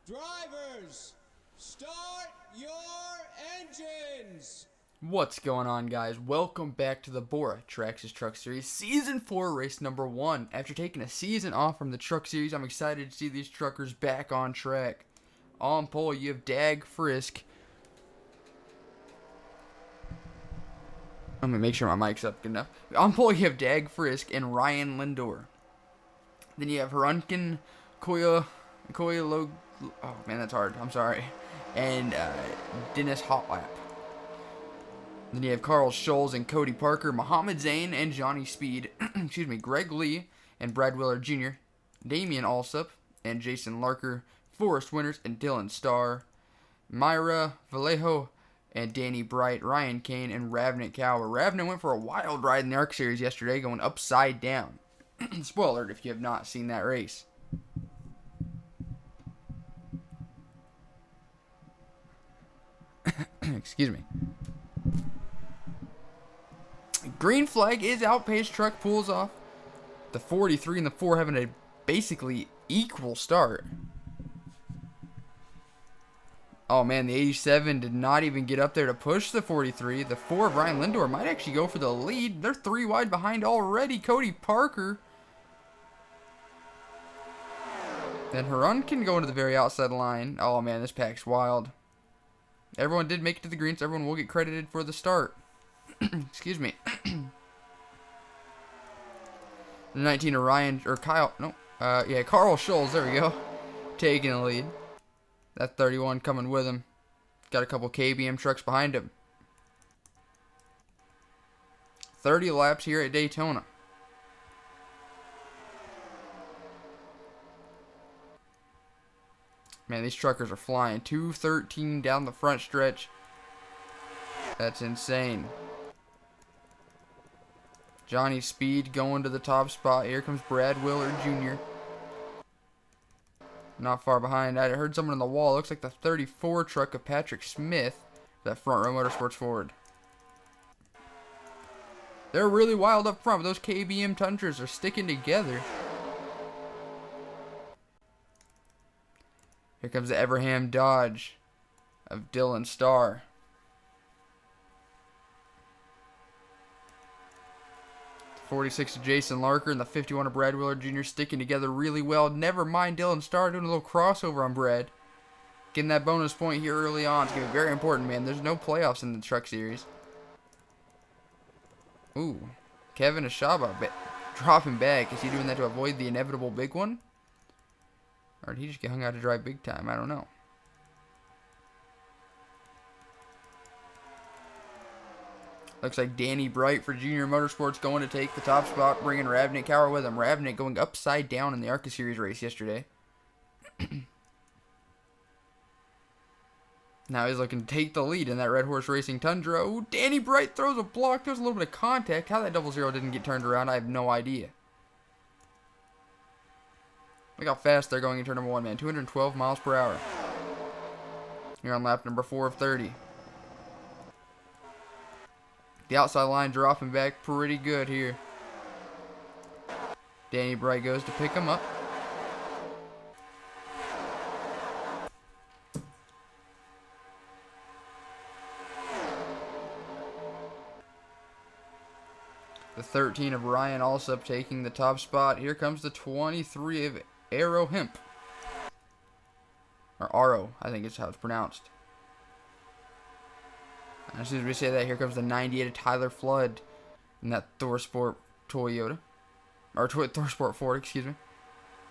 Drivers, start your engines! What's going on, guys? Welcome back to the BORA Traxxas Truck Series Season 4 race number 1. After taking a season off from the Truck Series, I'm excited to see these truckers back on track. On pole, you have Dag Frisk. Let me make sure my mic's up good enough. On pole, you have Dag Frisk and Ryan Lindor. Then you have Harunkin Koya... Oh, man, that's hard. I'm sorry. And Dennis Hotlap. Then you have Carl Scholes and Cody Parker, Muhammad Zain and Johnny Speed, excuse me, Greg Lee and Brad Willard Jr., Damian Alsup and Jason Larker, Forrest Winters and Dylan Starr, Myra Vallejo and Danny Bright, Ryan Kane and Ravnit Cower. Ravnit went for a wild ride in the ARC Series yesterday, going upside down. Spoiler alert if you have not seen that race. Excuse me. Green flag is out. Pace truck pulls off. The 43 and the 4 having a basically equal start. Oh man, the 87 did not even get up there to push the 43. The 4 of Ryan Lindor might actually go for the lead. They're 3 wide behind already. Cody Parker. Then Harun can go into the very outside line. Oh man, this pack's wild. Everyone did make it to the greens. Everyone will get credited for the start. Excuse me. The 19 Orion or Carl Scholes, there we go. Taking the lead. That 31 coming with him. Got a couple KBM trucks behind him. 30 laps here at Daytona. Man, these truckers are flying. 213 down the front stretch. That's insane. Johnny Speed going to the top spot. Here comes Brad Willard Jr. Not far behind. I heard someone on the wall. Looks like the 34 truck of Patrick Smith. That front row Motorsports Ford. They're really wild up front. But those KBM Tundras are sticking together. Here comes the Everham Dodge of Dylan Starr. The 46 of Jason Larker and the 51 of Brad Willard Jr. sticking together really well. Never mind Dylan Starr doing a little crossover on Brad. Getting that bonus point here early on. It's going to be very important, man. There's no playoffs in the Truck Series. Ooh. Kevin Ashaba dropping back. Is he doing that to avoid the inevitable big one? Or did he just get hung out to dry big time? I don't know. Looks like Danny Bright for Junior Motorsports going to take the top spot, bringing Ravnit Cower with him. Ravnit going upside down in the ARCA Series race yesterday. Now he's looking to take the lead in that Red Horse Racing Tundra. Ooh, Danny Bright throws a block. There's a little bit of contact. How that 00 didn't get turned around, I have no idea. Look how fast they're going in turn number 1, man. 212 miles per hour. Here on lap number 4 of 30. The outside line dropping back pretty good here. Danny Bright goes to pick him up. The 13 of Ryan Alsup taking the top spot. Here comes the 23 of Arrow Hemp. Or Aro, I think is how it's pronounced. And as soon as we say that, here comes the 98 of Tyler Flood in that ThorSport Toyota. Or ThorSport Ford, excuse me.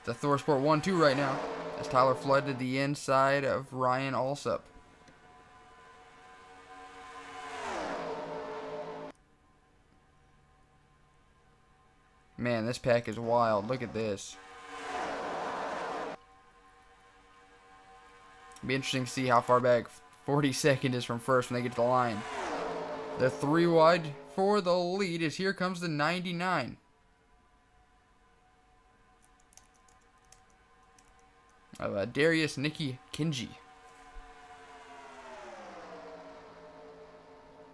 The ThorSport 1-2 right now. As Tyler Flood to the inside of Ryan Alsup. Man, this pack is wild. Look at this. It'll be interesting to see how far back 42nd is from first when they get to the line. They're 3 wide for the lead as here comes the 99. Of Darius Nicky Kinji.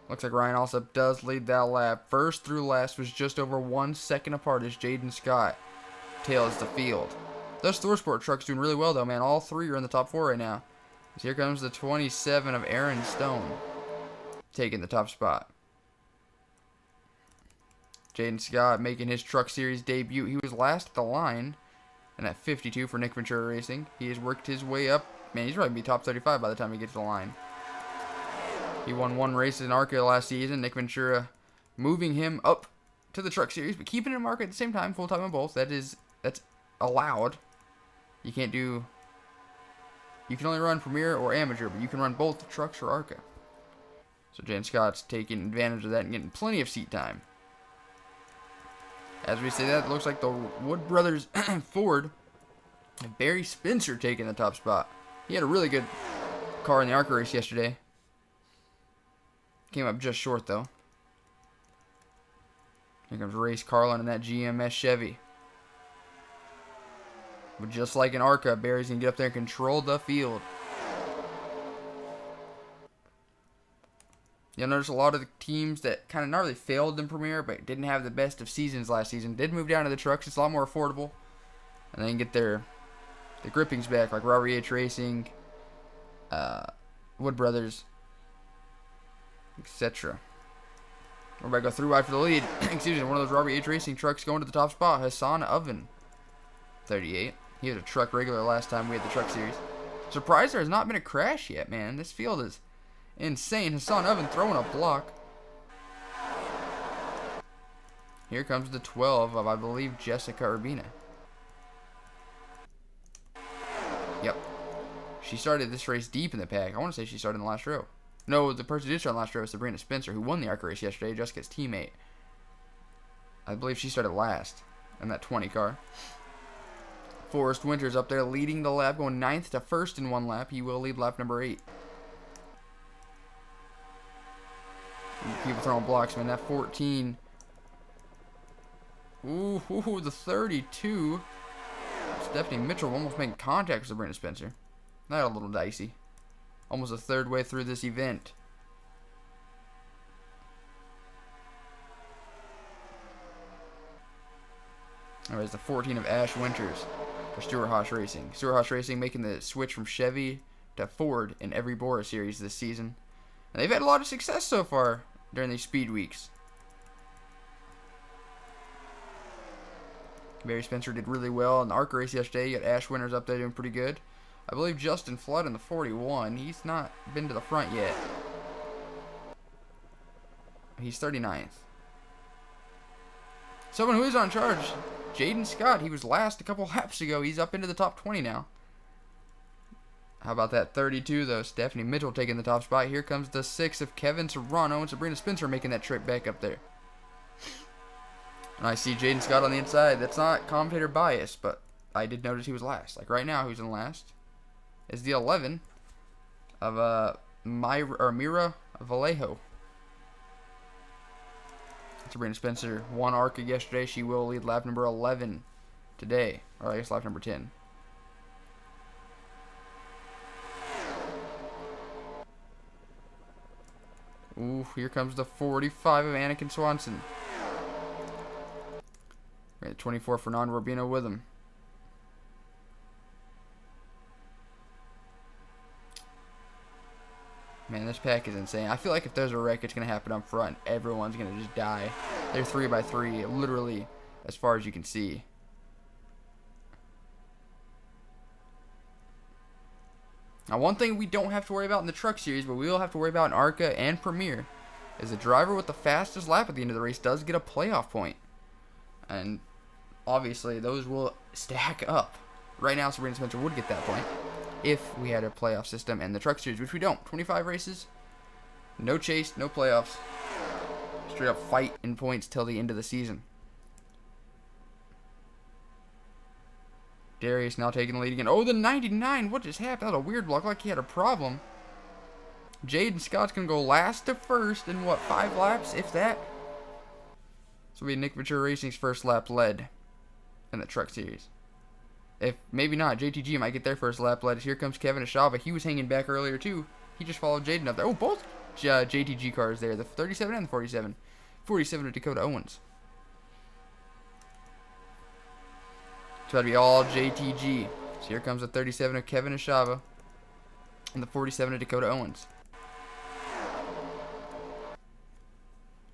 Looks like Ryan Alsup does lead that lap. First through last was just over 1 second apart as Jaden Scott tails the field. Those ThorSport trucks doing really well, though, man. All three are in the top 4 right now. So here comes the 27 of Aaron Stone, taking the top spot. Jaden Scott making his Truck Series debut. He was last at the line, and at 52 for Nick Ventura Racing. He has worked his way up. Man, he's probably going to be top 35 by the time he gets to the line. He won 1 race in ARCA last season. Nick Ventura moving him up to the Truck Series, but keeping him in ARCA at the same time, full time on both. That's allowed. You can't do. You can only run Premier or Amateur, but you can run both trucks or ARCA. So Jaden Scott's taking advantage of that and getting plenty of seat time. As we say that, it looks like the Wood Brothers Ford and Barry Spencer taking the top spot. He had a really good car in the ARCA race yesterday. Came up just short, though. Here comes Race Carlin in that GMS Chevy. But just like in ARCA, Barry's going to get up there and control the field. You'll notice a lot of the teams that kind of not really failed in Premier, but didn't have the best of seasons last season, did move down to the trucks. It's a lot more affordable. And they can get their grippings back, like Robert H. Racing, Wood Brothers, etc. We're about to go through wide for the lead. Excuse me, one of those Robert H. Racing trucks going to the top spot. Hassan Oven, 38. He was a truck regular last time we had the Truck Series. Surprised there has not been a crash yet, man. This field is insane. Hassan Oven throwing a block. Here comes the 12 of, I believe, Jessica Urbina. Yep. She started this race deep in the pack. I want to say she started in the last row. No, the person who did start in the last row was Sabrina Spencer, who won the ARCA race yesterday, Jessica's teammate. I believe she started last in that 20 car. Forrest Winters up there leading the lap, going 9th to 1st in 1 lap. He will lead lap number 8. People throwing blocks, man. That 14. Ooh, the 32. Stephanie Mitchell almost making contact with Sabrina Spencer. That a little dicey. Almost a third way through this event. There's the 14 of Ash Winters for Stuart Haas Racing. Stuart Haas Racing making the switch from Chevy to Ford in every BORA series this season. And they've had a lot of success so far during these speed weeks. Barry Spencer did really well in the ARCA race yesterday. You got Ash Winters up there doing pretty good. I believe Justin Flood in the 41. He's not been to the front yet. He's 39th. Someone who is on charge, Jaden Scott. He was last a couple laps ago. He's up into the top 20 now. How about that 32, though? Stephanie Mitchell taking the top spot. Here comes the 6 of Kevin Serrano and Sabrina Spencer making that trip back up there. And I see Jaden Scott on the inside. That's not commentator bias, but I did notice he was last. Like right now, who's in last is the 11 of Mira Vallejo. Sabrina Spencer won ARCA yesterday. She will lead lap number 11 today, or I guess lap number 10. Ooh, here comes the 45 of Anakin Swanson. We got 24 Fernando Rubino with him. Man, this pack is insane. I feel like if there's a wreck, it's going to happen up front. Everyone's going to just die. They're 3x3, literally, as far as you can see. Now, one thing we don't have to worry about in the Truck Series, but we will have to worry about in ARCA and Premier, is the driver with the fastest lap at the end of the race does get a playoff point. And obviously, those will stack up. Right now, Sabrina Spencer would get that point if we had a playoff system in the Truck Series, which we don't. 25 races, no chase, no playoffs. Straight up fight in points till the end of the season. Darius now taking the lead again. Oh, the 99. What just happened? That was a weird block, like he had a problem. Jaden Scott's going to go last to first in, what, 5 laps, if that? This will be Nick Ventura Racing's first lap led in the Truck Series. If maybe not, JTG might get their first lap led. Here comes Kevin Ashava. He was hanging back earlier, too. He just followed Jaden up there. Oh, both JTG cars there. The 37 and the 47. 47 to Dakota Owens. It's about to be all JTG. So here comes the 37 of Kevin Ashava and the 47 of Dakota Owens.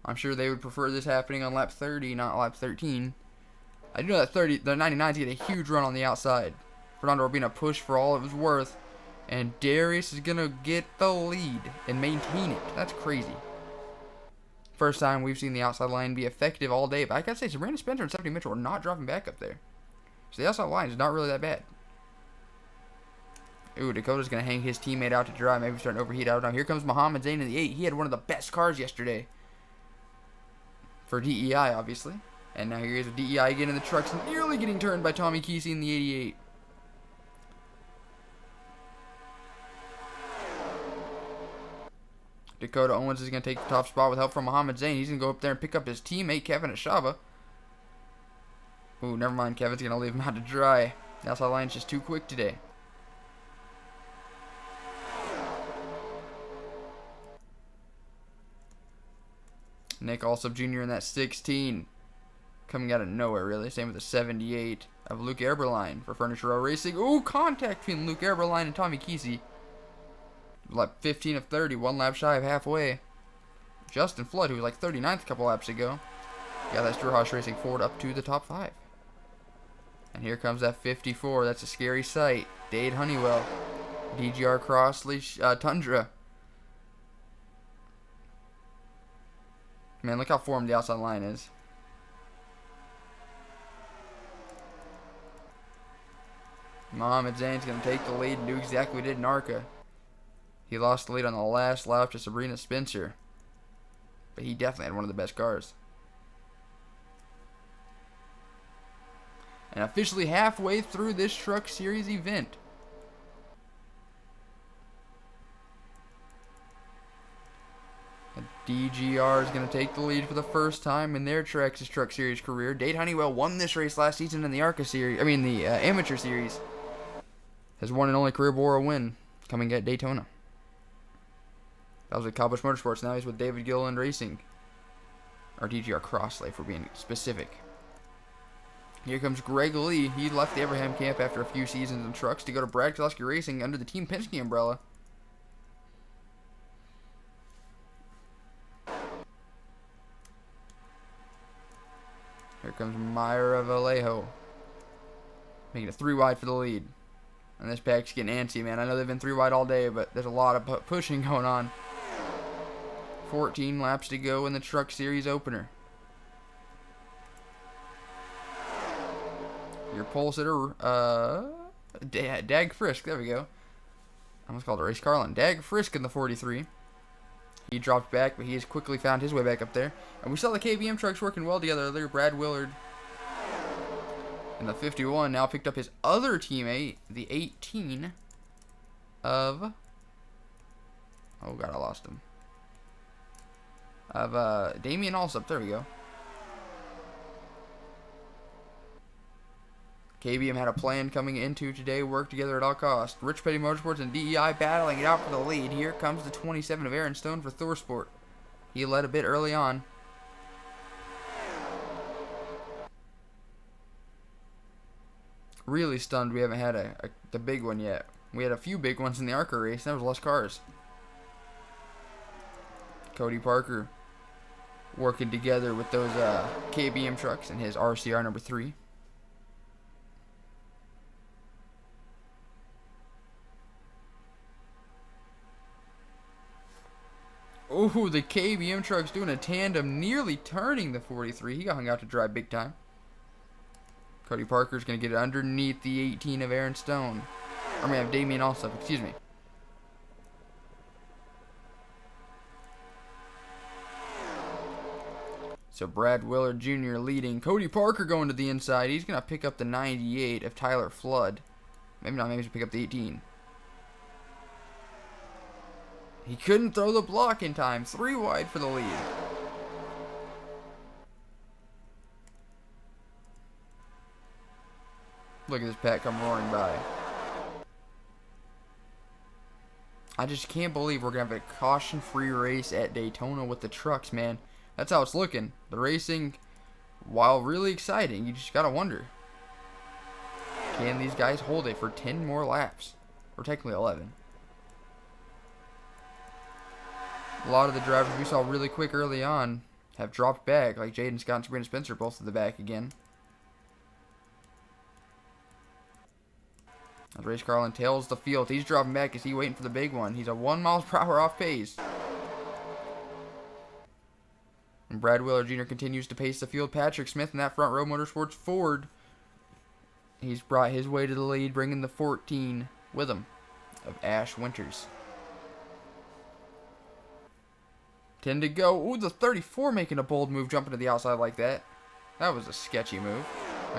I'm sure they would prefer this happening on lap 30, not lap 13. I do know that the 99's get a huge run on the outside. Fernando Urbina push for all it was worth. And Darius is going to get the lead and maintain it. That's crazy. First time we've seen the outside line be effective all day. But I got to say, Sabrina Spencer and Stephanie Mitchell are not dropping back up there. So the outside line is not really that bad. Ooh, Dakota's going to hang his teammate out to dry. Maybe starting to overheat out. Now here comes Muhammad Zain in the 8. He had one of the best cars yesterday. For DEI, obviously. And now here is a DEI again in the trucks. Nearly getting turned by Tommy Kesey in the 88. Dakota Owens is going to take the top spot with help from Muhammad Zain. He's going to go up there and pick up his teammate, Kevin Ashava. Ooh, never mind. Kevin's going to leave him out to dry. The outside line's just too quick today. Nick Alsop Jr. in that 16. Coming out of nowhere, really. Same with the 78 of Luke Eberlein for Furniture Row Racing. Ooh, contact between Luke Eberlein and Tommy Kesey. Lap 15 of 30, one lap shy of halfway. Justin Flood, who was like 39th a couple laps ago, got that Straw Racing Ford up to the top 5. And here comes that 54. That's a scary sight. Dade Honeywell, DGR Crossley Tundra. Man, look how formed the outside line is. Mohamed Zain's going to take the lead and do exactly what he did in ARCA. He lost the lead on the last lap to Sabrina Spencer. But he definitely had one of the best cars. And officially halfway through this Truck Series event. And DGR is going to take the lead for the first time in their Traxxas Truck Series career. Dade Honeywell won this race last season in the ARCA Series. The Amateur Series. His one and only career BORA win coming at Daytona. That was at Cowbush Motorsports. Now he's with David Gilliland Racing. Or DGR Crossley, for being specific. Here comes Greg Lee. He left the Abraham camp after a few seasons in trucks to go to Brad Keselowski Racing under the Team Penske umbrella. Here comes Myra Vallejo. Making it 3 wide for the lead. And this pack's getting antsy, man. I know they've been 3 wide all day, but there's a lot of pushing going on. 14 laps to go in the Truck Series opener. Your pole sitter, Dag Frisk. There we go. I almost called it Race Carlin. Dag Frisk in the 43. He dropped back, but he has quickly found his way back up there. And we saw the KBM trucks working well together earlier. Brad Willard in the 51 now picked up his other teammate, the 18 of... Oh, God, I lost him. Of Damian Alsop. There we go. KBM had a plan coming into today, work together at all costs. Rich Petty Motorsports and DEI battling it out for the lead. Here comes the 27 of Aaron Stone for Thorsport. He led a bit early on. Really stunned we haven't had the big one yet. We had a few big ones in the ARCA race, and there was less cars. Cody Parker working together with those KBM trucks and his RCR number 3. Oh, the KBM truck's doing a tandem, nearly turning the 43. He got hung out to dry big time. Cody Parker's going to get it underneath the 18 of Aaron Stone. I mean, of Damian Alsop, excuse me. So Brad Willard Jr. leading. Cody Parker going to the inside. He's going to pick up the 98 of Tyler Flood. Maybe not, maybe he's going to pick up the 18. He couldn't throw the block in time. 3 wide for the lead. Look at this pack come roaring by. I just can't believe we're going to have a caution-free race at Daytona with the trucks, man. That's how it's looking. The racing, while really exciting, you just got to wonder. Can these guys hold it for 10 more laps? Or technically 11. A lot of the drivers we saw really quick early on have dropped back, like Jaden Scott and Sabrina Spencer both to the back again. As Race Carlin tails the field, he's dropping back. Is he waiting for the big one? He's a 1 mile per hour off pace. And Brad Wheeler Jr. continues to pace the field. Patrick Smith in that front row Motorsports Ford. He's brought his way to the lead, bringing the 14 with him of Ash Winters. 10 to go. Ooh, the 34 making a bold move, jumping to the outside like that. That was a sketchy move.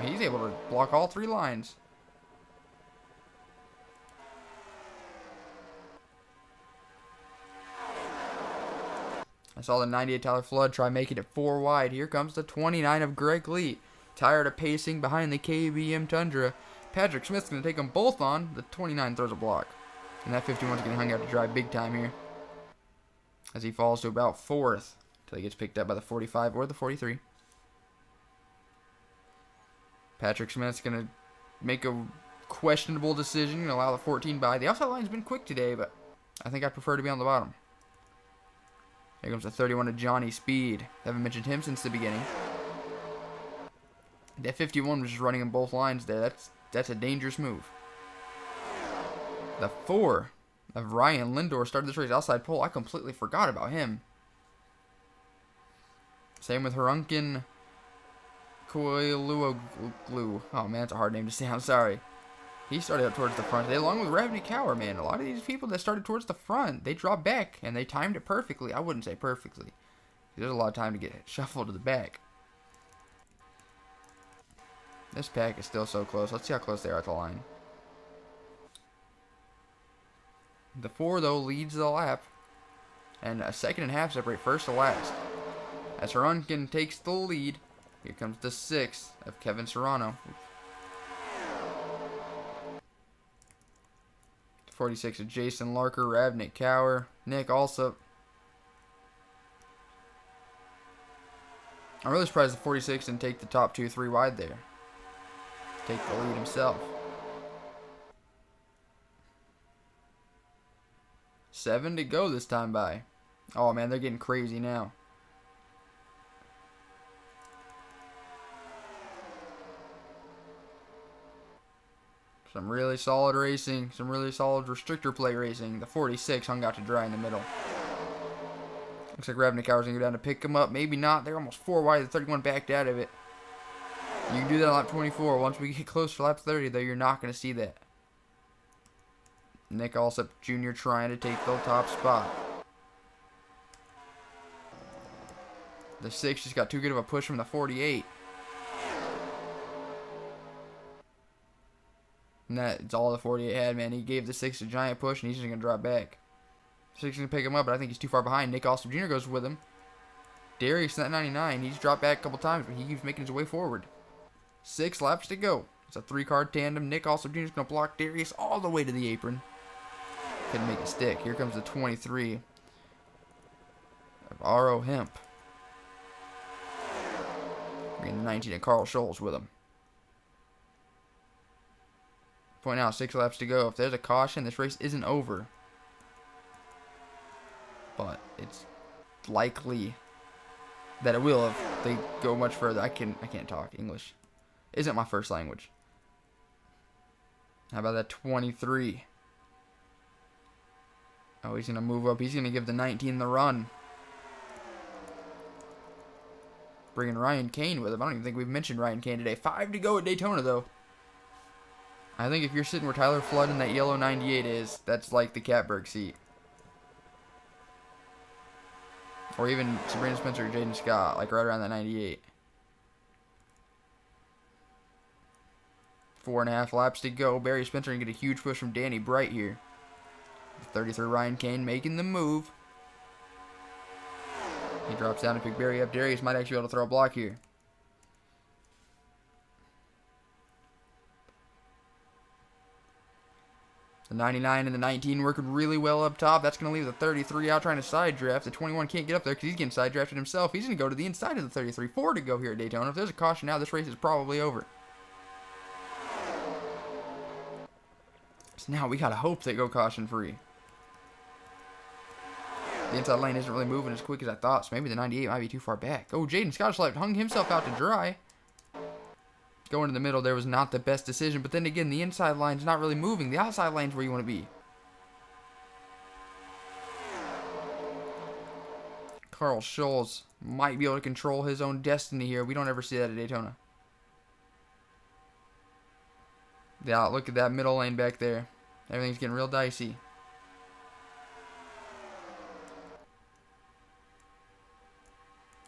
He's able to block all 3 lines. I saw the 98 Tyler Flood try making it 4 wide. Here comes the 29 of Greg Lee. Tired of pacing behind the KBM Tundra. Patrick Smith's going to take them both on. The 29 throws a block. And that 51's going to hang out to dry big time here. As he falls to about 4th. Until he gets picked up by the 45 or the 43. Patrick Smith's going to make a questionable decision and allow the 14 by. The outside line's been quick today, but I think I'd prefer to be on the bottom. Here comes the 31 of Johnny Speed. Haven't mentioned him since the beginning. That 51 was just running in both lines there. That's a dangerous move. The 4 of Ryan Lindor started this race outside pole. I completely forgot about him. Same with Harunkin Koiluoglu. Oh man, that's a hard name to say. I'm sorry. He started up towards the front today, along with Ravney Cower, man. A lot of these people that started towards the front, they dropped back, and they timed it perfectly. I wouldn't say perfectly. There's a lot of time to get shuffled to the back. This pack is still so close. Let's see how close they are at the line. The 4, though, leads the lap. And a 2.5 separate first to last. As Harunkin takes the lead, here comes the 6 of Kevin Serrano. 46 of Jason Larker, Ravnik Cower, Nick Alsop. I'm really surprised the 46 didn't take the top 2 3 wide there. Take the lead himself. 7 to go this time by. Oh man, they're getting crazy now. Some really solid racing. Some really solid restrictor plate racing. The 46 hung out to dry in the middle. Looks like Ravnik Cower's going to go down to pick him up. Maybe not. They're almost 4 wide. The 31 backed out of it. You can do that on lap 24. Once we get close to lap 30, though, you're not going to see that. Nick Alsop Jr. trying to take the top spot. The 6 just got too good of a push from the 48. And that's all the 48 had, man. He gave the 6 a giant push, and he's just going to drop back. 6 is going to pick him up, but I think he's too far behind. Nick Alsop Jr. goes with him. Darius in that 99. He's dropped back a couple times, but he keeps making his way forward. 6 laps to go. It's a 3-car tandem. Nick Alsop Jr. is going to block Darius all the way to the apron. Couldn't make it stick. Here comes the 23 of R.O. Hemp. Bringing the 19 of Carl Scholes with him. Point out, 6 laps to go. If there's a caution, this race isn't over. But it's likely that it will if they go much further. I can't talk English. Isn't my first language. How about that 23? Oh, he's going to move up. He's going to give the 19 the run. Bringing Ryan Kane with him. I don't even think we've mentioned Ryan Kane today. 5 to go at Daytona, though. I think if you're sitting where Tyler Flood in that yellow 98 is, that's like the Catberg seat. Or even Sabrina Spencer or Jaden Scott, like right around that 98. 4.5 laps to go. Barry Spencer can get a huge push from Danny Bright here. 33 Ryan Kane making the move. He drops down to pick Barry up. Darius might actually be able to throw a block here. The 99 and the 19 working really well up top. That's going to leave the 33 out trying to side draft. The 21 can't get up there because he's getting side drafted himself. He's going to go to the inside of the 33. 4 to go here at Daytona. If there's a caution now, this race is probably over. lanes. Now we gotta hope they go caution free. The inside lane isn't really moving as quick as I thought, so maybe the 98 might be too far back. Oh, Jaden Scottish Life hung himself out to dry. Going to the middle there was not the best decision, but then again, the inside line's not really moving. The outside line's where you want to be. Carl Scholes might be able to control his own destiny here. We don't ever see that at Daytona. Yeah, look at that middle lane back there. Everything's getting real dicey.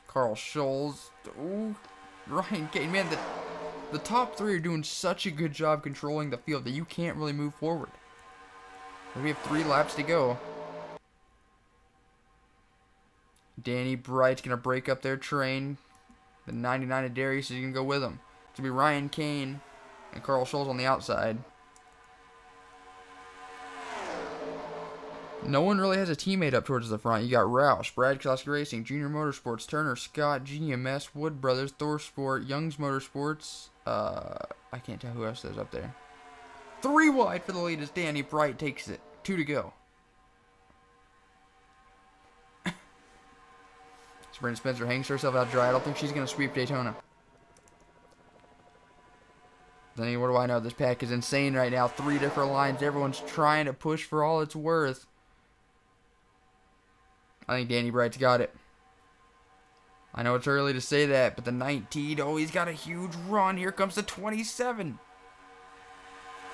Carl Scholes. Ooh, Ryan Kane. Man, the top three are doing such a good job controlling the field that you can't really move forward. We have 3 laps to go. Danny Bright's going to break up their train. The 99 of Darius is going to go with him. It's going to be Ryan Kane and Carl Scholes on the outside. No one really has a teammate up towards the front. You got Roush, Brad Klosky Racing, Junior Motorsports, Turner, Scott, GMS, Wood Brothers, Thor Sport, Young's Motorsports. I can't tell who else is up there. 3 wide for the lead as Danny Bright takes it. 2 to go. Brent Spencer hangs herself out dry. I don't think she's going to sweep Daytona. Then what do I know? This pack is insane right now. 3 different lines. Everyone's trying to push for all it's worth. I think Danny Bright's got it. I know it's early to say that, but the 19, oh, he's got a huge run. Here comes the 27.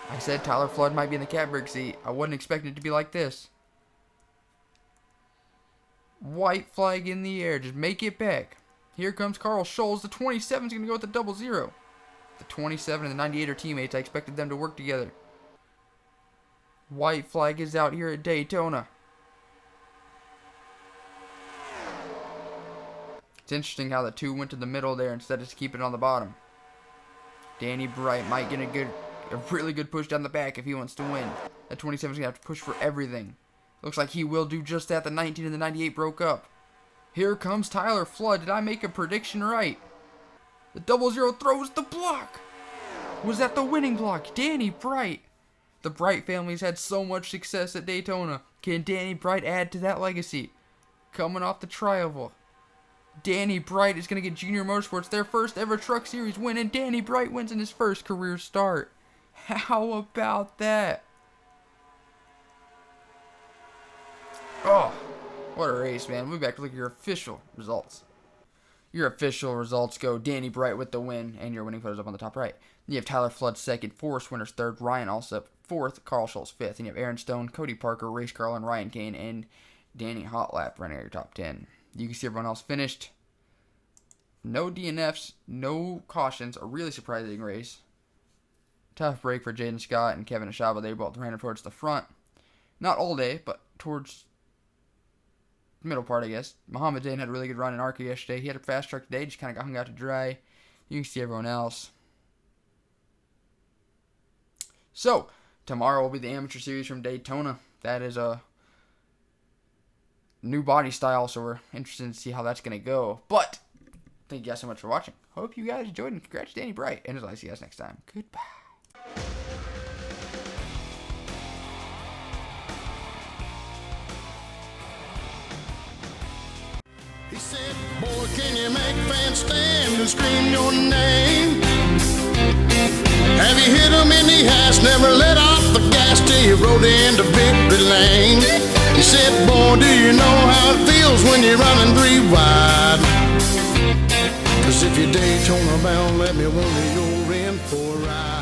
I said Tyler Flood might be in the catbird seat. I wasn't expecting it to be like this. White flag in the air. Just make it back. Here comes Carl Scholes. The 27 is going to go with the 00. The 27 and the 98 are teammates. I expected them to work together. White flag is out here at Daytona. It's interesting how the 2 went to the middle there instead of just keeping it on the bottom. Danny Bright might get a really good push down the back if he wants to win. That 27 is going to have to push for everything. Looks like he will do just that. The 19 and the 98 broke up. Here comes Tyler Flood. Did I make a prediction right? The 00 throws the block. Was that the winning block? Danny Bright. The Bright family's had so much success at Daytona. Can Danny Bright add to that legacy? Coming off the Tri-Oval. Danny Bright is going to get Junior Motorsports their first ever Truck Series win, and Danny Bright wins in his first career start. How about that? Oh, what a race, man. We'll be back to look at your official results. Your official results go Danny Bright with the win, and your winning photos up on the top right. Then you have Tyler Flood second, Forrest Winters third, Ryan Alsop fourth, Carl Schultz fifth. Then you have Aaron Stone, Cody Parker, Race Carlin, Ryan Kane, and Danny Hotlap running at your top 10. You can see everyone else finished. No DNFs, no cautions. A really surprising race. Tough break for Jaden Scott and Kevin Ashaba. They both ran up towards the front. Not all day, but towards the middle part, I guess. Muhammad Dane had a really good run in ARCA yesterday. He had a fast truck today, just kind of got hung out to dry. You can see everyone else. So, tomorrow will be the Amateur Series from Daytona. That is a new body style, so we're interested to see how that's going to go. But, thank you guys so much for watching. Hope you guys enjoyed, and congrats to Danny Bright. And as always, see you guys next time. Goodbye. He said, boy, can you make fans stand and scream your name? Have you hit him in the ass, never let off the gas till you rode into victory lane? He said, boy, do you know how it feels when you're running 3 wide? 'Cause if you're Daytona bound, let me wonder you're in for a ride.